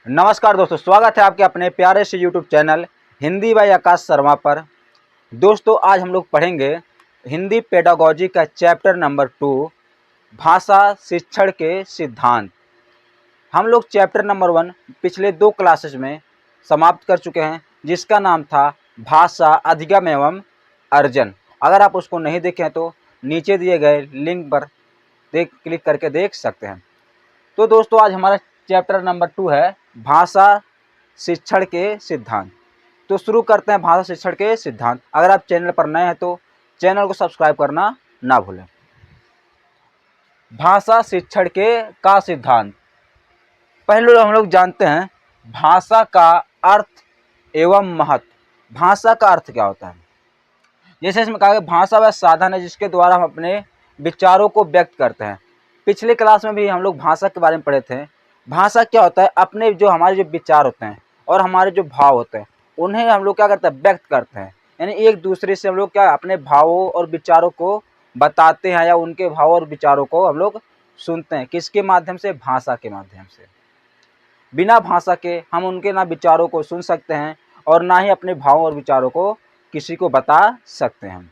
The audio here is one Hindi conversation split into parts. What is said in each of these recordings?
नमस्कार दोस्तों, स्वागत है आपके अपने प्यारे से यूट्यूब चैनल हिंदी बाय आकाश शर्मा पर। दोस्तों, आज हम लोग पढ़ेंगे हिंदी पेडागोजी का चैप्टर नंबर 2, भाषा शिक्षण के सिद्धांत। हम लोग चैप्टर नंबर 1 पिछले 2 क्लासेस में समाप्त कर चुके हैं, जिसका नाम था भाषा अधिगम एवं अर्जन। अगर आप उसको नहीं देखें तो नीचे दिए गए लिंक पर क्लिक करके देख सकते हैं। तो दोस्तों, आज हमारा चैप्टर नंबर 2 है भाषा शिक्षण के सिद्धांत। तो शुरू करते हैं भाषा शिक्षण के सिद्धांत। अगर आप चैनल पर नए हैं तो चैनल को सब्सक्राइब करना ना भूलें। भाषा शिक्षण का सिद्धांत। पहले हम लोग जानते हैं भाषा का अर्थ एवं महत्व। भाषा का अर्थ क्या होता है? जैसे इसमें कहा गया, भाषा वह साधन है जिसके द्वारा हम अपने विचारों को व्यक्त करते हैं। पिछले क्लास में भी हम लोग भाषा के बारे में पढ़े थे। भाषा क्या होता है? अपने हमारे जो विचार होते हैं और हमारे जो भाव होते हैं, उन्हें हम लोग क्या करते हैं? व्यक्त करते हैं। यानी एक दूसरे से हम लोग क्या अपने भावों और विचारों को बताते हैं, या उनके भाव और विचारों को हम लोग सुनते हैं। किसके माध्यम से? भाषा के माध्यम से। बिना भाषा के हम उनके ना विचारों को सुन सकते हैं और ना ही अपने भावों और विचारों को किसी को बता सकते हैं।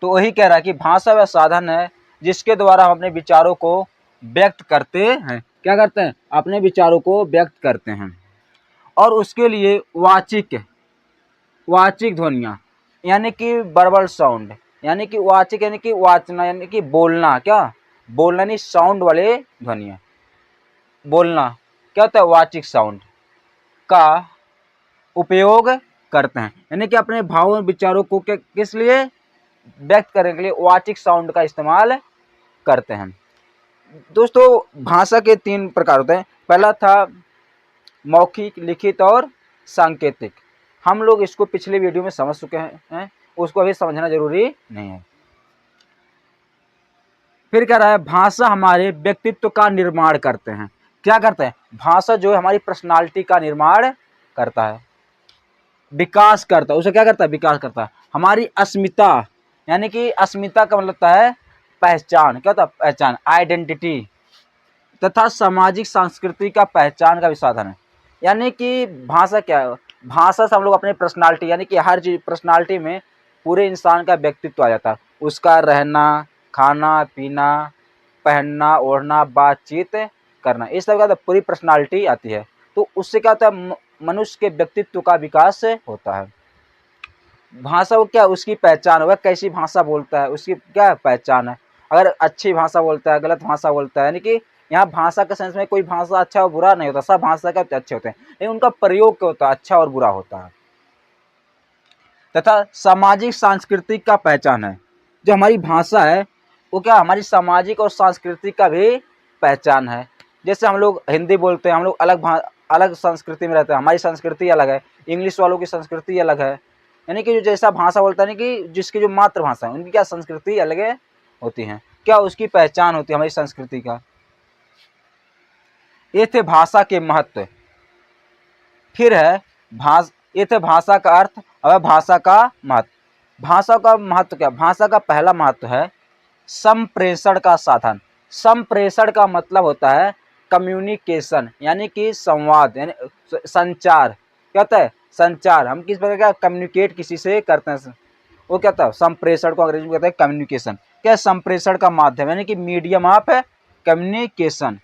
तो वही कह रहा है कि भाषा वह साधन है जिसके द्वारा हम अपने विचारों को व्यक्त करते हैं। क्या करते हैं? अपने विचारों को व्यक्त करते हैं। और उसके लिए वाचिक ध्वनियाँ, यानी कि वर्बल साउंड, यानी कि वाचिक यानी कि वाचना, यानी कि बोलना। क्या बोलना? नहीं, साउंड वाले ध्वनियाँ। बोलना क्या होता है? वाचिक साउंड का उपयोग करते हैं। यानी कि अपने भावों और विचारों को किस लिए व्यक्त करने के लिए वाचिक साउंड का इस्तेमाल करते हैं। दोस्तों, भाषा के 3 प्रकार होते हैं। पहला था मौखिक, लिखित और सांकेतिक। हम लोग इसको पिछले वीडियो में समझ चुके हैं, उसको अभी समझना जरूरी नहीं है। फिर कह रहा है भाषा हमारे व्यक्तित्व का निर्माण करते हैं। क्या करते हैं? भाषा जो है हमारी पर्सनालिटी का निर्माण करता है, विकास करता है। उसे क्या करता है? विकास करता है। हमारी अस्मिता, यानी कि अस्मिता का मतलब होता है पहचान। क्या होता है? पहचान, आइडेंटिटी। तथा सामाजिक संस्कृति का पहचान का भी साधन है। यानी कि भाषा क्या है? भाषा से हम लोग अपने पर्सनालिटी, यानी कि हर चीज पर्सनालिटी में पूरे इंसान का व्यक्तित्व आ जाता है। उसका रहना, खाना पीना, पहनना ओढ़ना, बातचीत करना, इस सब का पूरी पर्सनालिटी आती है। तो उससे क्या होता है? मनुष्य के व्यक्तित्व का विकास होता है। भाषा वो क्या? उसकी पहचान, वह कैसी भाषा बोलता है उसकी क्या पहचान है। अगर अच्छी भाषा बोलता है, गलत भाषा बोलता है, यानी कि यहाँ भाषा के सेंस में कोई भाषा अच्छा और बुरा नहीं होता। सब भाषा का अच्छे होते हैं, लेकिन उनका प्रयोग क्या होता है? अच्छा और बुरा होता है। तथा सामाजिक सांस्कृतिक का पहचान है। जो हमारी भाषा है वो क्या? हमारी सामाजिक और सांस्कृतिक का भी पहचान है। जैसे हम लोग हिंदी बोलते हैं, हम लोग अलग संस्कृति में रहते हैं। हमारी संस्कृति अलग है, इंग्लिश वालों की संस्कृति अलग है। यानी कि जो जैसा भाषा बोलता है, यानी कि जिसकी जो मातृभाषा है उनकी क्या संस्कृति अलग होती है। क्या उसकी पहचान होती है हमारी संस्कृति का। ये थे भाषा के महत्व। फिर है ये थे भाषा का अर्थ और भाषा का महत्व। भाषा का महत्व क्या? भाषा का पहला महत्व है संप्रेषण का साधन। संप्रेषण का मतलब होता है कम्युनिकेशन, यानी कि संवाद, यानी संचार। क्या होता है? संचार। हम किस प्रकार का कम्युनिकेट किसी से करते हैं, वो क्या होता है? संप्रेषण को अंग्रेजी में कहते हैं कम्युनिकेशन। क्या? संप्रेषण का माध्यम, यानी कि मीडियम ऑफ कम्युनिकेशन।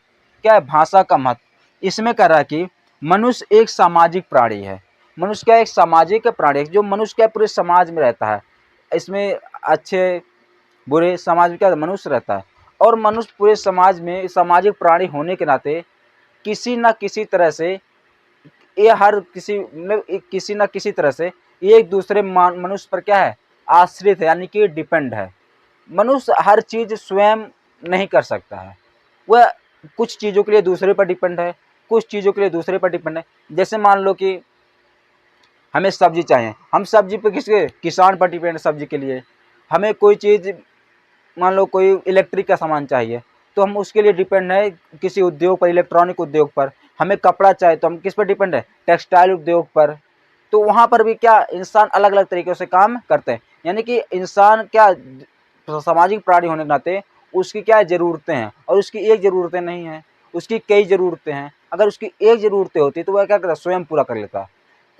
क्या है? भाषा का महत्व। इसमें कह रहा है कि मनुष्य एक सामाजिक प्राणी है। मनुष्य क्या? एक सामाजिक प्राणी है। जो मनुष्य क्या? पूरे समाज में रहता है। इसमें अच्छे बुरे समाज में क्या मनुष्य रहता है। और मनुष्य पूरे समाज में सामाजिक प्राणी होने के नाते किसी न किसी तरह से ये हर किसी मतलब किसी न किसी तरह से एक दूसरे मनुष्य पर क्या है? आश्रित है, यानी कि डिपेंड है। मनुष्य हर चीज स्वयं नहीं कर सकता है। वह कुछ चीज़ों के लिए दूसरे पर डिपेंड है, कुछ चीज़ों के लिए दूसरे पर डिपेंड है। जैसे मान लो कि हमें सब्जी चाहिए, हम सब्जी पर किसके? किसान पर डिपेंड है सब्जी के लिए। हमें कोई चीज़, मान लो कोई इलेक्ट्रिक का सामान चाहिए, तो हम उसके लिए डिपेंड है किसी उद्योग पर, इलेक्ट्रॉनिक उद्योग पर। हमें कपड़ा चाहिए तो हम किस पर डिपेंड है? टेक्सटाइल उद्योग पर। तो वहाँ पर भी क्या इंसान अलग अलग तरीक़ों से काम करते हैं। यानी कि इंसान क्या सामाजिक प्राणी होने के नाते उसकी क्या ज़रूरतें हैं, और उसकी एक ज़रूरतें नहीं हैं, उसकी कई ज़रूरतें हैं। अगर उसकी एक ज़रूरतें होती तो वह क्या करता, स्वयं पूरा कर लेता।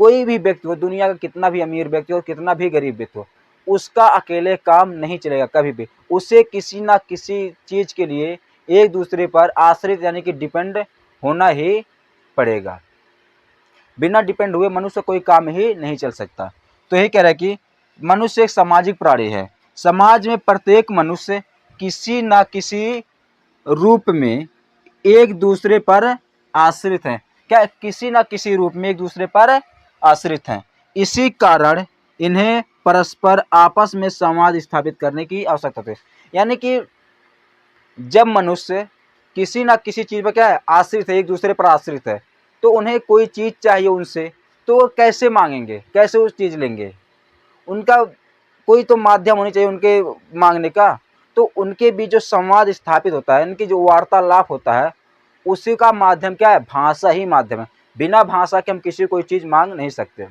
कोई भी व्यक्ति हो, दुनिया का कितना भी अमीर व्यक्ति हो, कितना भी गरीब व्यक्ति हो, उसका अकेले काम नहीं चलेगा कभी भी। उसे किसी ना किसी चीज़ के लिए एक दूसरे पर आश्रित यानी कि डिपेंड होना ही पड़ेगा। बिना डिपेंड हुए मनुष्य कोई काम ही नहीं चल सकता। तो यही कह रहा है कि मनुष्य एक सामाजिक प्राणी है। समाज में प्रत्येक मनुष्य किसी न किसी रूप में एक दूसरे पर आश्रित है। क्या, किसी न किसी रूप में एक दूसरे पर आश्रित हैं। इसी कारण इन्हें परस्पर आपस में संवाद स्थापित करने की आवश्यकता है। यानी कि जब मनुष्य किसी न किसी चीज़ पर क्या है, आश्रित है, एक दूसरे पर आश्रित है, तो उन्हें कोई चीज़ चाहिए उनसे, तो वो कैसे मांगेंगे, कैसे उस चीज़ लेंगे? उनका कोई तो माध्यम होनी चाहिए उनके मांगने का। तो उनके बीच जो संवाद स्थापित होता है, इनकी जो वार्तालाप होता है, उसी का माध्यम क्या है, भाषा ही माध्यम है। बिना भाषा के हम किसी कोई चीज़ मांग नहीं सकते।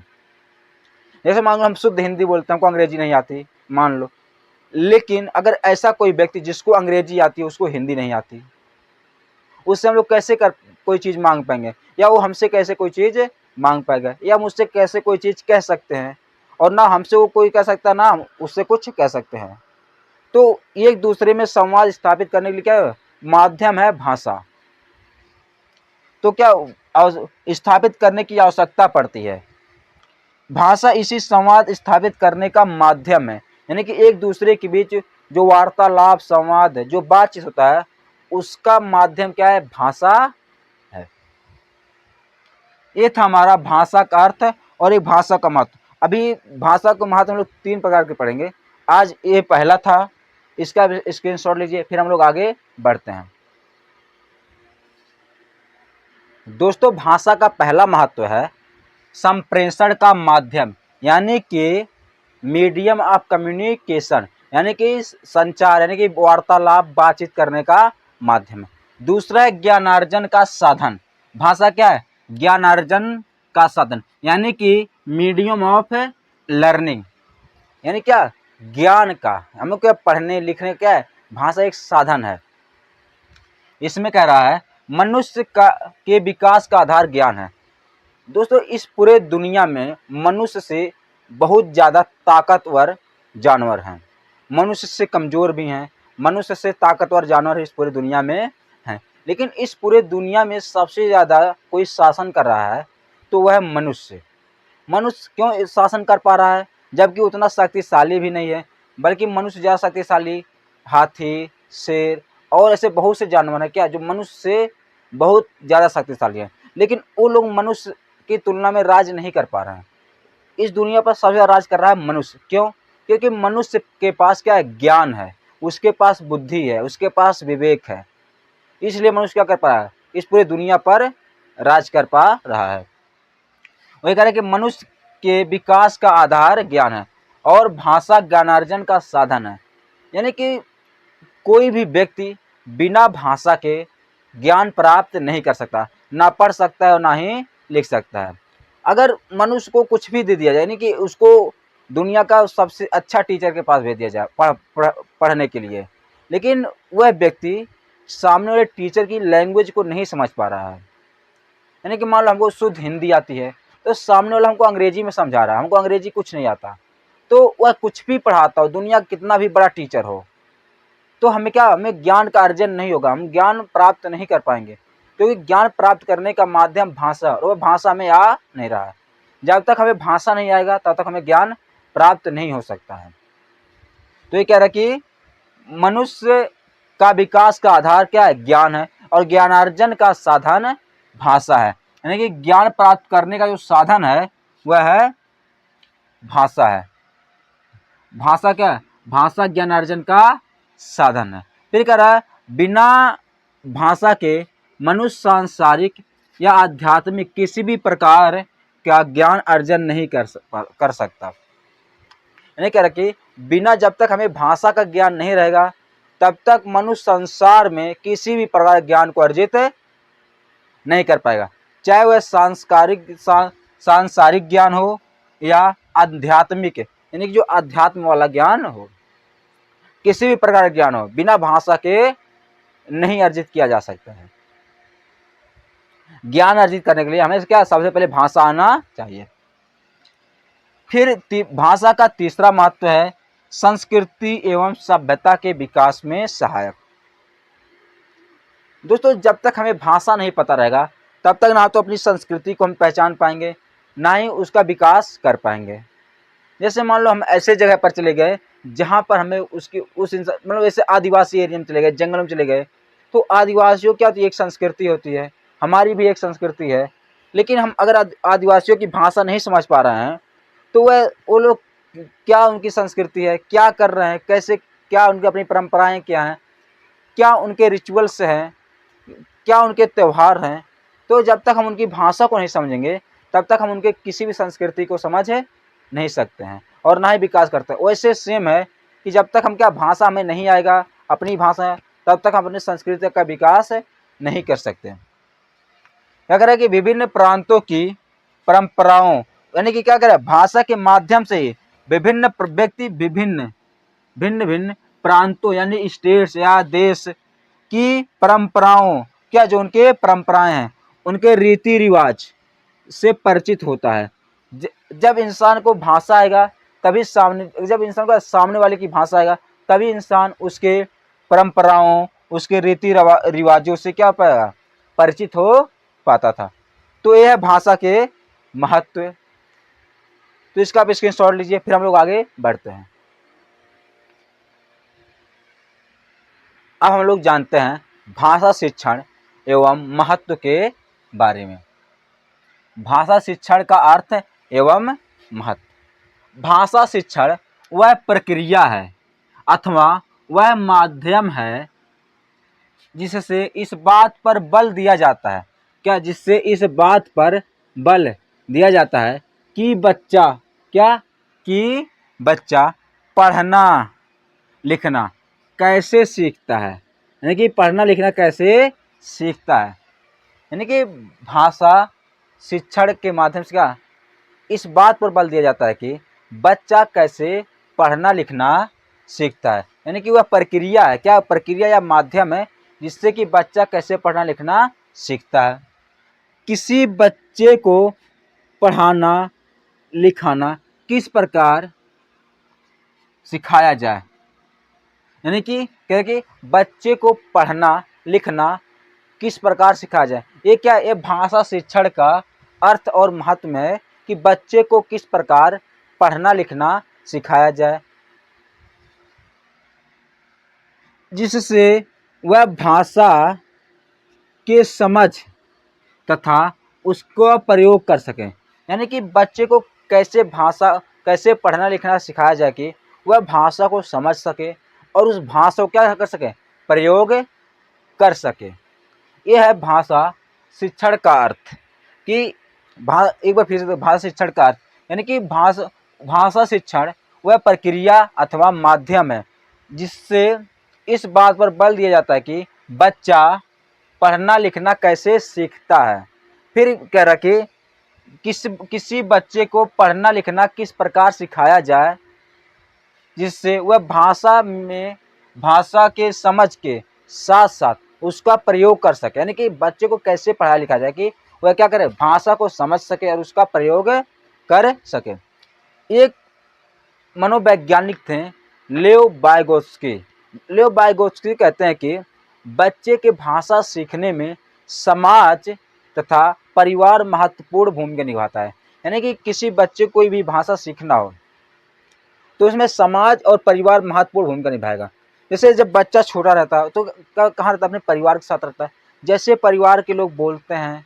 जैसे मान लो हम शुद्ध हिंदी बोलते हैं, हमको अंग्रेजी नहीं आती, मान लो, लेकिन अगर ऐसा कोई व्यक्ति जिसको अंग्रेजी आती है, उसको हिंदी नहीं आती, उससे हम लोग कैसे कर कोई चीज़ मांग पाएंगे, या वो हमसे कैसे कोई चीज़ मांग पाएगा, या हम उससे कैसे कोई चीज़ कह सकते हैं, और ना हमसे वो कोई कह सकता, ना हम उससे कुछ कह सकते हैं। तो एक दूसरे में संवाद स्थापित करने के लिए क्या माध्यम है, भाषा। तो क्या स्थापित करने की आवश्यकता पड़ती है। भाषा इसी संवाद स्थापित करने का माध्यम है। यानी कि एक दूसरे के बीच जो वार्तालाप, संवाद, जो बातचीत होता है, उसका माध्यम क्या है, भाषा है। ये था हमारा भाषा का अर्थ और एक भाषा का महत्व। अभी भाषा को महत्व हम लोग 3 प्रकार के पढ़ेंगे। आज ये पहला था, इसका स्क्रीनशॉट लीजिए, फिर हम लोग आगे बढ़ते हैं। दोस्तों, भाषा का पहला महत्व है संप्रेषण का माध्यम, यानी कि मीडियम ऑफ कम्युनिकेशन, यानी कि संचार, यानी कि वार्तालाप, बातचीत करने का माध्यम है। दूसरा है ज्ञानार्जन का साधन। भाषा क्या है, ज्ञानार्जन का साधन, यानी कि मीडियम ऑफ लर्निंग, यानी क्या, ज्ञान का, हम लोग क्या पढ़ने लिखने क्या है, भाषा एक साधन है। इसमें कह रहा है मनुष्य का के विकास का आधार ज्ञान है। दोस्तों, इस पूरे दुनिया में मनुष्य से बहुत ज़्यादा ताकतवर जानवर हैं, मनुष्य से कमज़ोर भी हैं, मनुष्य से ताकतवर जानवर इस पूरी दुनिया में हैं। लेकिन इस पूरे दुनिया में सबसे ज़्यादा कोई शासन कर रहा है तो वह है मनुष्य। मनुष्य क्यों शासन कर पा रहा है, जबकि उतना शक्तिशाली भी नहीं है, बल्कि मनुष्य ज़्यादा शक्तिशाली हाथी, शेर और ऐसे बहुत से जानवर हैं क्या, जो मनुष्य से बहुत ज़्यादा शक्तिशाली हैं, लेकिन वो लोग मनुष्य की तुलना में राज नहीं कर पा रहे हैं। इस दुनिया पर सबसे ज़्यादा राज कर रहा है मनुष्य। क्यों? क्योंकि मनुष्य के पास क्या है, ज्ञान है, उसके पास बुद्धि है, उसके पास विवेक है, इसलिए मनुष्य क्या कर पा रहा है, इस पूरी दुनिया पर राज कर पा रहा है। वही कह रहे हैं कि मनुष्य के विकास का आधार ज्ञान है और भाषा ज्ञानार्जन का साधन है। यानी कि कोई भी व्यक्ति बिना भाषा के ज्ञान प्राप्त नहीं कर सकता, ना पढ़ सकता है और ना ही लिख सकता है। अगर मनुष्य को कुछ भी दे दिया जाए, यानी कि उसको दुनिया का सबसे अच्छा टीचर के पास भेज दिया जाए पढ़ने के लिए, लेकिन वह व्यक्ति सामने वाले टीचर की लैंग्वेज को नहीं समझ पा रहा है। यानी कि मान लो हमको शुद्ध हिंदी आती है, तो सामने वाला हमको अंग्रेजी में समझा रहा है, हमको अंग्रेजी कुछ नहीं आता, तो वह कुछ भी पढ़ाता हो, दुनिया कितना भी बड़ा टीचर हो, तो हमें क्या, हमें ज्ञान का अर्जन नहीं होगा, हम ज्ञान प्राप्त नहीं कर पाएंगे, क्योंकि ज्ञान प्राप्त करने का माध्यम भाषा, और वह भाषा में आ नहीं रहा है। जब तक हमें भाषा नहीं आएगा तब तक हमें ज्ञान प्राप्त नहीं हो सकता है। तो ये कह रहा है कि मनुष्य का विकास का आधार क्या है, ज्ञान है, और ज्ञानार्जन का साधन भाषा है। यानी कि ज्ञान प्राप्त करने का जो साधन है वह है भाषा है। भाषा क्या है, भाषा ज्ञानार्जन का साधन है। फिर कह रहा है बिना भाषा के मनुष्य सांसारिक या आध्यात्मिक किसी भी प्रकार का ज्ञान अर्जन नहीं कर सकता। यानी कह रहा कि बिना, जब तक हमें भाषा का ज्ञान नहीं रहेगा तब तक मनुष्य संसार में किसी भी प्रकार ज्ञान को अर्जित नहीं कर पाएगा, चाहे वह सांसारिक ज्ञान हो या आध्यात्मिक, यानी कि जो अध्यात्म वाला ज्ञान हो, किसी भी प्रकार का ज्ञान हो, बिना भाषा के नहीं अर्जित किया जा सकता है। ज्ञान अर्जित करने के लिए हमें क्या सबसे पहले भाषा आना चाहिए। फिर भाषा का तीसरा महत्व है संस्कृति एवं सभ्यता के विकास में सहायक। दोस्तों जब तक हमें भाषा नहीं पता रहेगा तब तक ना तो अपनी संस्कृति को हम पहचान पाएंगे ना ही उसका विकास कर पाएंगे। जैसे मान लो हम ऐसे जगह पर चले गए जहाँ पर हमें उसकी उस इंसान मतलब ऐसे आदिवासी एरिया में चले गए, जंगल में चले गए, तो आदिवासियों की होती है एक संस्कृति होती है, हमारी भी एक संस्कृति है। लेकिन हम अगर आदिवासियों की भाषा नहीं समझ पा रहे हैं तो वो लोग क्या उनकी संस्कृति है, क्या कर रहे हैं, कैसे, क्या उनकी अपनी परंपराएं क्या हैं, क्या उनके रिचुअल्स हैं, क्या उनके त्यौहार हैं, तो जब तक हम उनकी भाषा को नहीं समझेंगे तब तक हम उनके किसी भी संस्कृति को समझ नहीं सकते हैं और ना ही विकास करते हैं। वैसे सेम है कि जब तक हम क्या भाषा हमें नहीं आएगा अपनी भाषा तब तक हम अपनी संस्कृति का विकास नहीं कर सकते। क्या करें कि विभिन्न प्रांतों की परंपराओं यानी कि क्या करें भाषा के माध्यम से विभिन्न व्यक्ति भिन्न भिन्न प्रांतों यानी स्टेट्स या देश की परंपराओं क्या जो उनके परंपराएं हैं उनके रीति रिवाज से परिचित होता है। जब इंसान को भाषा आएगा तभी जब इंसान को सामने वाले की भाषा आएगा तभी इंसान उसके परंपराओं उसके रीति रिवाजों से क्या पाएगा परिचित हो पाता था। तो यह है भाषा के महत्व। तो इसका आप स्क्रीनशॉट लीजिए, फिर हम लोग आगे बढ़ते हैं। अब हम लोग जानते हैं भाषा शिक्षण एवं महत्व के बारे में। भाषा शिक्षण का अर्थ एवं महत्व। भाषा शिक्षण वह प्रक्रिया है अथवा वह माध्यम है जिससे इस बात पर बल दिया जाता है जिससे इस बात पर बल दिया जाता है कि बच्चा पढ़ना लिखना कैसे सीखता है, यानी कि पढ़ना लिखना कैसे सीखता है। यानी कि भाषा शिक्षण के माध्यम से क्या इस बात पर बल दिया जाता है कि बच्चा कैसे पढ़ना लिखना सीखता है। यानी कि वह प्रक्रिया है प्रक्रिया या माध्यम है जिससे कि बच्चा कैसे पढ़ना लिखना सीखता है। किसी बच्चे को पढ़ाना लिखाना किस प्रकार सिखाया जाए, यानी कि बच्चे को पढ़ना लिखना किस प्रकार सिखाया जाए। ये भाषा शिक्षण का अर्थ और महत्व है कि बच्चे को किस प्रकार पढ़ना लिखना सिखाया जाए जिससे वह भाषा के समझ तथा उसको प्रयोग कर सकें। यानी कि बच्चे को कैसे पढ़ना लिखना सिखाया जाए कि वह भाषा को समझ सके और उस भाषा को क्या कर सके प्रयोग कर सके। यह है भाषा शिक्षण का अर्थ कि एक बार फिर से भाषा शिक्षण का अर्थ यानी कि भाषा शिक्षण वह प्रक्रिया अथवा माध्यम है जिससे इस बात पर बल दिया जाता है कि बच्चा पढ़ना लिखना कैसे सीखता है। फिर कह रहा कि किसी बच्चे को पढ़ना लिखना किस प्रकार सिखाया जाए जिससे वह भाषा के समझ के साथ साथ उसका प्रयोग कर सके। यानी कि बच्चे को कैसे पढ़ाया लिखा जाए कि वह क्या करे भाषा को समझ सके और उसका प्रयोग कर सके। एक मनोवैज्ञानिक थे लेओ वाइगोत्स्की कहते हैं कि बच्चे के भाषा सीखने में समाज तथा परिवार महत्वपूर्ण भूमिका निभाता है। यानी कि किसी बच्चे को कोई भी भाषा सीखना हो तो उसमें समाज और परिवार महत्वपूर्ण भूमिका निभाएगा। जैसे जब बच्चा छोटा रहता है तो कहाँ रहता है अपने परिवार के साथ रहता है। जैसे परिवार के लोग बोलते हैं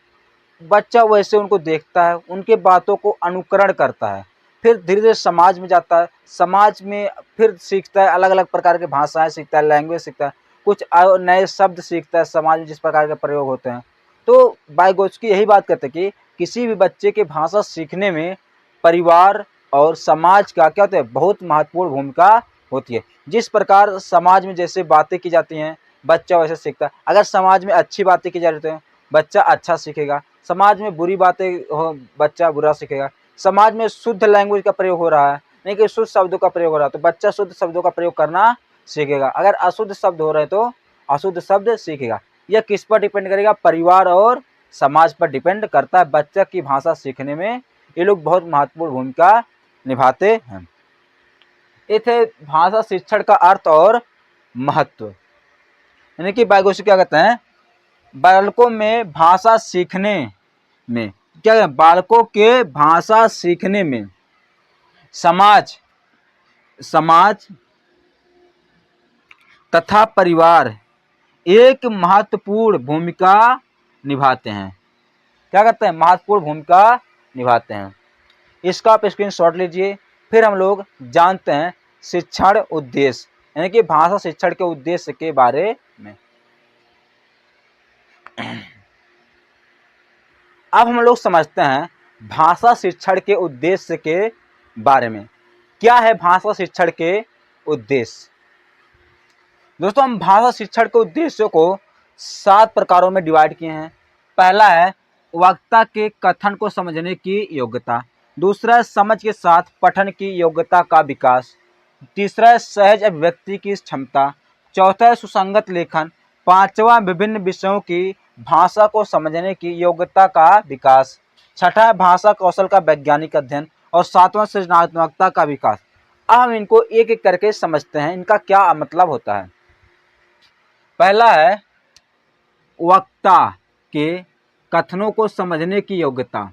बच्चा वैसे उनको देखता है, उनके बातों को अनुकरण करता है। फिर धीरे धीरे समाज में जाता है, समाज में फिर सीखता है, अलग अलग प्रकार के भाषाएं सीखता है, लैंग्वेज सीखता है, कुछ नए शब्द सीखता है समाज में जिस प्रकार के प्रयोग होते हैं। तो वाइगोत्स्की यही बात करते हैं कि किसी भी बच्चे के भाषा सीखने में परिवार और समाज का क्या होता है बहुत महत्वपूर्ण भूमिका होती है। जिस प्रकार समाज में जैसे बातें की जाती हैं बच्चा वैसे सीखता है। अगर समाज में अच्छी बातें की जा रही हैं बच्चा अच्छा सीखेगा, समाज में बुरी बातें हो बच्चा बुरा सीखेगा। समाज में शुद्ध लैंग्वेज का प्रयोग हो रहा है नहीं कि शुद्ध शब्दों का प्रयोग हो रहा है तो बच्चा शुद्ध शब्दों का प्रयोग करना सीखेगा। अगर अशुद्ध शब्द हो रहे हैं तो अशुद्ध शब्द सीखेगा। यह किस पर डिपेंड करेगा परिवार और समाज पर डिपेंड करता है। बच्चा की भाषा सीखने में ये लोग बहुत महत्वपूर्ण भूमिका निभाते हैं। ये थे भाषा शिक्षण का अर्थ और महत्व। यानी कि बाइगोशी क्या कहते हैं, बालकों में भाषा सीखने में क्या है, बालकों के भाषा सीखने में समाज तथा परिवार एक महत्वपूर्ण भूमिका निभाते हैं। क्या कहते हैं, महत्वपूर्ण भूमिका निभाते हैं। इसका आप स्क्रीनशॉट लीजिए। फिर हम लोग जानते हैं शिक्षण उद्देश्य, यानी कि भाषा शिक्षण के उद्देश्य के बारे में। अब हम लोग समझते हैं भाषा शिक्षण के उद्देश्य के बारे में। क्या है भाषा शिक्षण के उद्देश्य? दोस्तों, हम भाषा शिक्षण के उद्देश्यों को 7 प्रकारों में डिवाइड किए हैं। पहला है वक्ता के कथन को समझने की योग्यता। दूसरा है समझ के साथ पठन की योग्यता का विकास। तीसरा है सहज अभिव्यक्ति की क्षमता। चौथा है सुसंगत लेखन। पांचवा विभिन्न विषयों की भाषा को समझने की योग्यता का विकास। छठा है भाषा कौशल का वैज्ञानिक अध्ययन। और सातवां सृजनात्मकता का विकास। अब हम इनको एक एक करके समझते हैं, इनका क्या मतलब होता है। पहला है वक्ता के कथनों को समझने की योग्यता,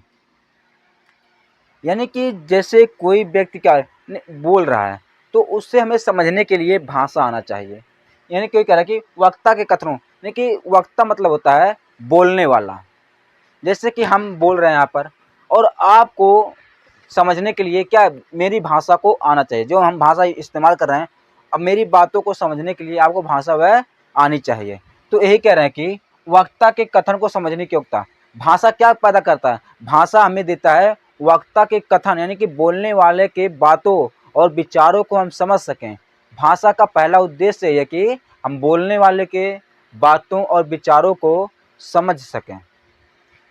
यानी कि जैसे कोई व्यक्ति क्या बोल रहा है तो उससे हमें समझने के लिए भाषा आना चाहिए। यानी कोई कह रहा है कि वक्ता के कथनों, यानी कि वक्ता मतलब होता है बोलने वाला। जैसे कि हम बोल रहे हैं यहाँ पर, और आपको समझने के लिए क्या मेरी भाषा को आना चाहिए, जो हम भाषा इस्तेमाल कर रहे हैं। अब मेरी बातों को समझने के लिए आपको भाषा वह आनी चाहिए। तो यही कह रहे हैं कि वक्ता के कथन को समझने की योग्यता। भाषा क्या पैदा करता है, भाषा हमें देता है वक्ता के कथन, यानी कि बोलने वाले के बातों और विचारों को हम समझ सकें। भाषा का पहला उद्देश्य यह है कि हम बोलने वाले के बातों और विचारों को समझ सकें।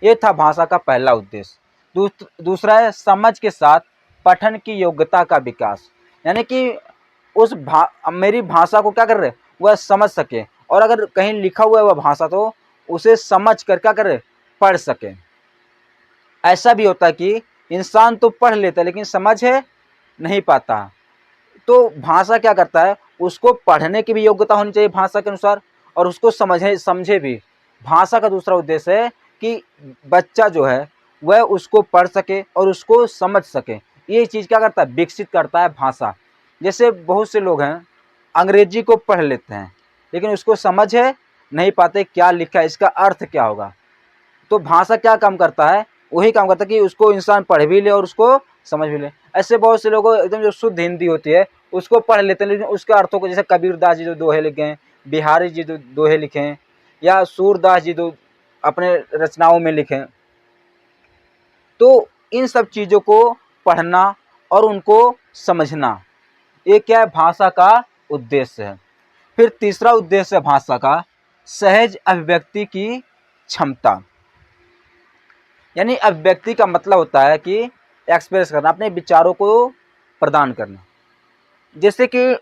ये था भाषा का पहला उद्देश्य। दूसरा है समझ के साथ पठन की योग्यता का विकास, यानी कि मेरी भाषा को क्या कर रहे, वह समझ सके, और अगर कहीं लिखा हुआ है वह भाषा तो उसे समझ कर क्या करे, पढ़ सके। ऐसा भी होता है कि इंसान तो पढ़ लेता है लेकिन समझ है नहीं पाता, तो भाषा क्या करता है, उसको पढ़ने की भी योग्यता होनी चाहिए भाषा के अनुसार, और उसको समझे भी। भाषा का दूसरा उद्देश्य है कि बच्चा जो है वह उसको पढ़ सके और उसको समझ सके। ये चीज़ क्या करता है, विकसित करता है भाषा। जैसे बहुत से लोग हैं अंग्रेजी को पढ़ लेते हैं लेकिन उसको समझ है नहीं पाते क्या लिखा है, इसका अर्थ क्या होगा। तो भाषा क्या काम करता है, वही काम करता है कि उसको इंसान पढ़ भी ले और उसको समझ भी ले। ऐसे बहुत से लोग एकदम जो शुद्ध हिंदी होती है उसको पढ़ लेते हैं लेकिन उसके अर्थों को, जैसे कबीरदास जी जो दोहे लिखे हैं, बिहारी जी जो दोहे लिखे हैं, या सूरदास जी जो अपने रचनाओं में लिखे, तो इन सब चीज़ों को पढ़ना और उनको समझना, ये क्या है, भाषा का उद्देश्य है। फिर तीसरा उद्देश्य है भाषा का सहज अभिव्यक्ति की क्षमता, यानी अभिव्यक्ति का मतलब होता है कि एक्सप्रेस करना, अपने विचारों को प्रदान करना। जैसे कि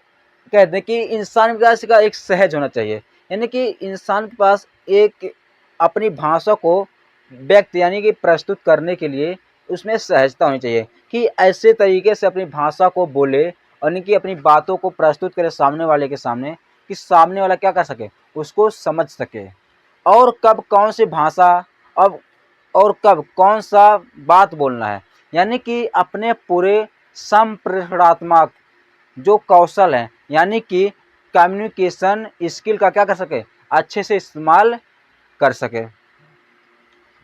कहते हैं कि इंसान का एक सहज होना चाहिए, यानी कि इंसान के पास एक अपनी भाषा को व्यक्त यानी कि प्रस्तुत करने के लिए उसमें सहजता होनी चाहिए कि ऐसे तरीके से अपनी भाषा को बोले और यानी कि अपनी बातों को प्रस्तुत करे सामने वाले के सामने, कि सामने वाला क्या कर सके, उसको समझ सके। और कब कौन सी भाषा अब और कब कौन सा बात बोलना है, यानी कि अपने पूरे संप्रेषणात्मक जो कौशल है, यानी कि कम्युनिकेशन स्किल का क्या कर सके, अच्छे से इस्तेमाल कर सके।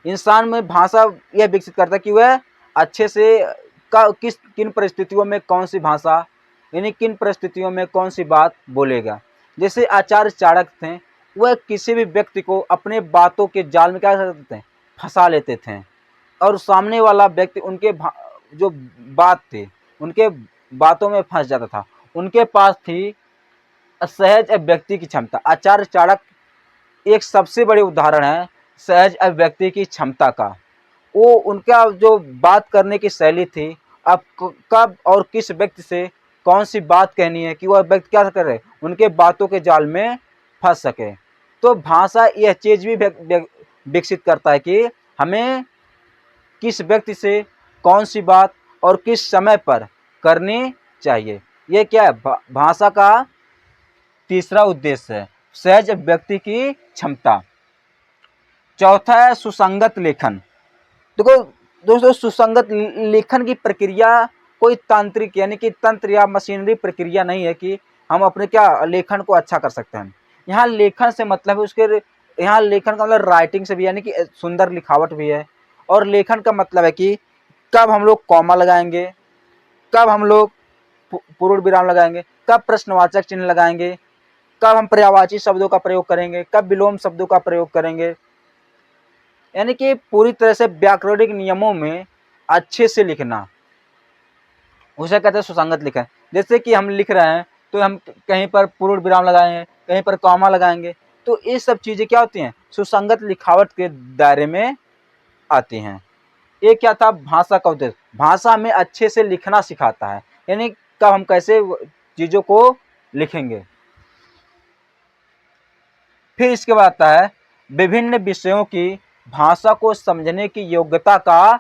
इंसान में भाषा यह विकसित करता है कि वह अच्छे से किन परिस्थितियों में कौन सी भाषा, यानी किन परिस्थितियों में कौन सी बात बोलेगा। जैसे आचार्य चाणक्य थे, वह किसी भी व्यक्ति को अपने बातों के जाल में क्या करते थे, फंसा लेते थे, और सामने वाला व्यक्ति उनके जो बात थी उनके बातों में फंस जाता था। उनके पास थी सहज अभिव्यक्ति की क्षमता। आचार्य चाणक्य एक सबसे बड़े उदाहरण है सहज अभिव्यक्ति की क्षमता का। वो उनका जो बात करने की शैली थी, अब कब और किस व्यक्ति से कौन सी बात कहनी है कि वह व्यक्ति क्या करे, उनके बातों के जाल में फंस सके। तो भाषा यह चीज़ भी विकसित करता है कि हमें किस व्यक्ति से कौन सी बात और किस समय पर करनी चाहिए। ये क्या है, भाषा का तीसरा उद्देश्य है, सहज अभिव्यक्ति की क्षमता। चौथा है सुसंगत लेखन। देखो दोस्तों, सुसंगत लेखन की प्रक्रिया कोई तांत्रिक यानी कि तंत्र या मशीनरी प्रक्रिया नहीं है कि हम अपने क्या लेखन को अच्छा कर सकते हैं। यहाँ लेखन से मतलब है उसके, यहाँ लेखन का मतलब राइटिंग से भी यानी कि सुंदर लिखावट भी है। और लेखन का मतलब है कि कब हम लोग कॉमा लगाएंगे, कब हम लोग पूर्ण विराम लगाएंगे, कब प्रश्नवाचक चिन्ह लगाएंगे, कब हम पर्यायवाची शब्दों का प्रयोग करेंगे, कब विलोम शब्दों का प्रयोग करेंगे। यानी कि पूरी तरह से व्याकरणिक नियमों में अच्छे से लिखना, उसे कहते हैं सुसंगत लेखन। जैसे कि हम लिख रहे हैं तो हम कहीं पर पूर्ण विराम लगाएंगे, कहीं पर कॉमा लगाएंगे, तो ये सब चीजें क्या होती हैं, सुसंगत लिखावट के दायरे में आती हैं। ये क्या था, भाषा का उद्देश्य, भाषा में अच्छे से लिखना सिखाता है, यानी कब हम कैसे चीजों को लिखेंगे। फिर इसके बाद आता है विभिन्न विषयों की भाषा को समझने की योग्यता का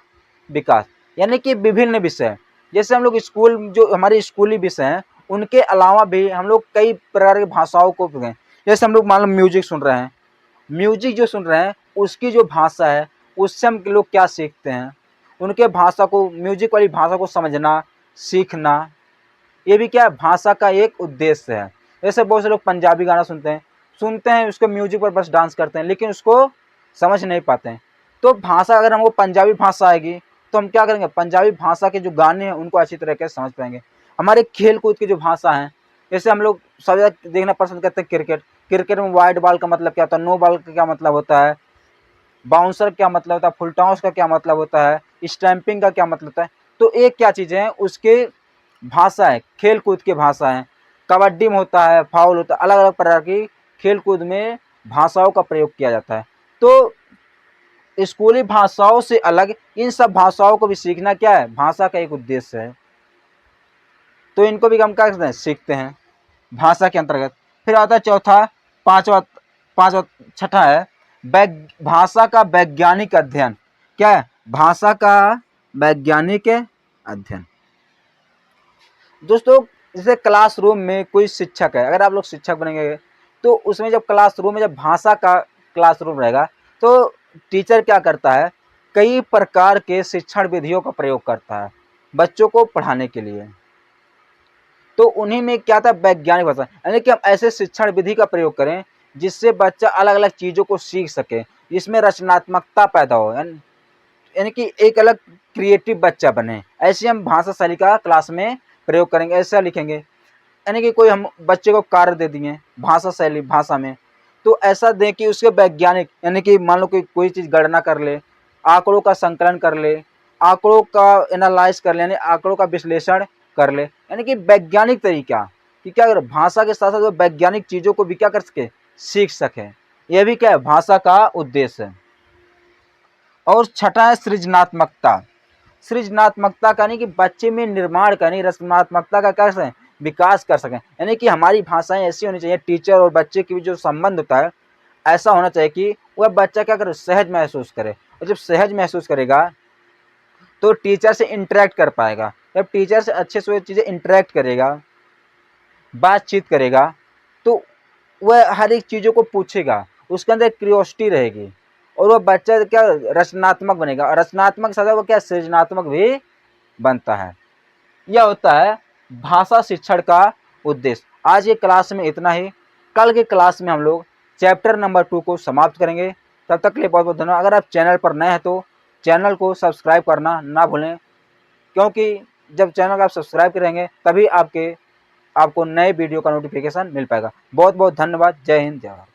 विकास। यानी कि विभिन्न विषय, जैसे हम लोग स्कूल, जो हमारे स्कूली विषय हैं उनके अलावा भी हम लोग कई प्रकार की भाषाओं को, जैसे हम लोग मान लो म्यूजिक सुन रहे हैं, म्यूजिक जो सुन रहे हैं उसकी जो भाषा है उससे हम लोग क्या सीखते हैं, उनके भाषा को, म्यूजिक वाली भाषा को समझना सीखना, ये भी क्या है, भाषा का एक उद्देश्य है। जैसे बहुत से लोग पंजाबी गाना सुनते हैं उसके म्यूजिक पर बस डांस करते हैं लेकिन उसको समझ नहीं पाते हैं। तो भाषा, अगर हमको पंजाबी भाषा आएगी तो हम क्या करेंगे, पंजाबी भाषा के जो गाने हैं उनको अच्छी तरीके से समझ पाएंगे। हमारे खेल कूद की जो भाषा है, जैसे हम लोग सब देखना पसंद करते हैं क्रिकेट, क्रिकेट में वाइड बॉल का मतलब क्या होता है, नो बॉल का क्या मतलब होता है, बाउंसर क्या मतलब होता है, फुल टॉस का क्या मतलब होता है, स्टैंपिंग का क्या मतलब होता है। तो एक क्या चीज़ें हैं, उसके भाषा है, खेल कूद की भाषा है। कबड्डी में होता है, फाउल होता है, अलग अलग प्रकार की खेल कूद में भाषाओं का प्रयोग किया जाता है। तो स्कूली भाषाओं से अलग इन सब भाषाओं को भी सीखना क्या है, भाषा का एक उद्देश्य है। तो इनको भी हम क्या करते हैं, सीखते हैं भाषा के अंतर्गत। फिर आता है चौथा, पांचवा छठा है भाषा का वैज्ञानिक अध्ययन। क्या है, भाषा का वैज्ञानिक अध्ययन। दोस्तों, जैसे क्लासरूम में कोई शिक्षक है, अगर आप लोग शिक्षक बनेंगे तो उसमें जब क्लासरूम में जब भाषा का क्लासरूम रहेगा तो टीचर क्या करता है, कई प्रकार के शिक्षण विधियों का प्रयोग करता है बच्चों को पढ़ाने के लिए। तो उन्हीं में क्या था, वैज्ञानिक भाषा, यानी कि हम ऐसे शिक्षण विधि का प्रयोग करें जिससे बच्चा अलग अलग चीज़ों को सीख सके, जिसमें रचनात्मकता पैदा हो, यानी कि एक अलग क्रिएटिव बच्चा बने। ऐसे हम भाषा शैली का क्लास में प्रयोग करेंगे, ऐसा लिखेंगे। यानी कि कोई हम बच्चे को कार्य दे दिए भाषा शैली भाषा में, तो ऐसा दें कि उसके वैज्ञानिक, यानी कि मान लो कोई चीज़ गणना कर ले, आंकड़ों का संकलन कर ले, आंकड़ों का एनालाइज कर ले, यानी आंकड़ों का विश्लेषण कर ले, यानी कि वैज्ञानिक तरीका कि क्या अगर भाषा के साथ साथ वो वैज्ञानिक चीज़ों को भी क्या कर सके, सीख सके। यह भी क्या है, भाषा का उद्देश्य है। और छठा है सृजनात्मकता। सृजनात्मकता का यानी कि बच्चे में निर्माण करनी, रचनात्मकता का क्या विकास कर सकें, यानी कि हमारी भाषाएं ऐसी होनी चाहिए, टीचर और बच्चे के बीच जो संबंध होता है ऐसा होना चाहिए कि वह बच्चा क्या करे, सहज महसूस करे। और जब सहज महसूस करेगा तो टीचर से इंटरेक्ट कर पाएगा। जब टीचर से अच्छे से चीज़ें इंटरेक्ट करेगा, बातचीत करेगा, तो वह हर एक चीज़ों को पूछेगा, उसके अंदर क्यूरियोसिटी रहेगी और वह बच्चा क्या रचनात्मक बनेगा। और रचनात्मक सदा वो क्या सृजनात्मक भी बनता है। यह होता है भाषा शिक्षण का उद्देश्य। आज के क्लास में इतना ही। कल के क्लास में हम लोग चैप्टर नंबर 2 को समाप्त करेंगे। तब तक के लिए बहुत बहुत धन्यवाद। अगर आप चैनल पर नए हैं तो चैनल को सब्सक्राइब करना ना भूलें, क्योंकि जब चैनल को आप सब्सक्राइब करेंगे तभी आपको नए वीडियो का नोटिफिकेशन मिल पाएगा। बहुत बहुत धन्यवाद। जय हिंद, जय भारत।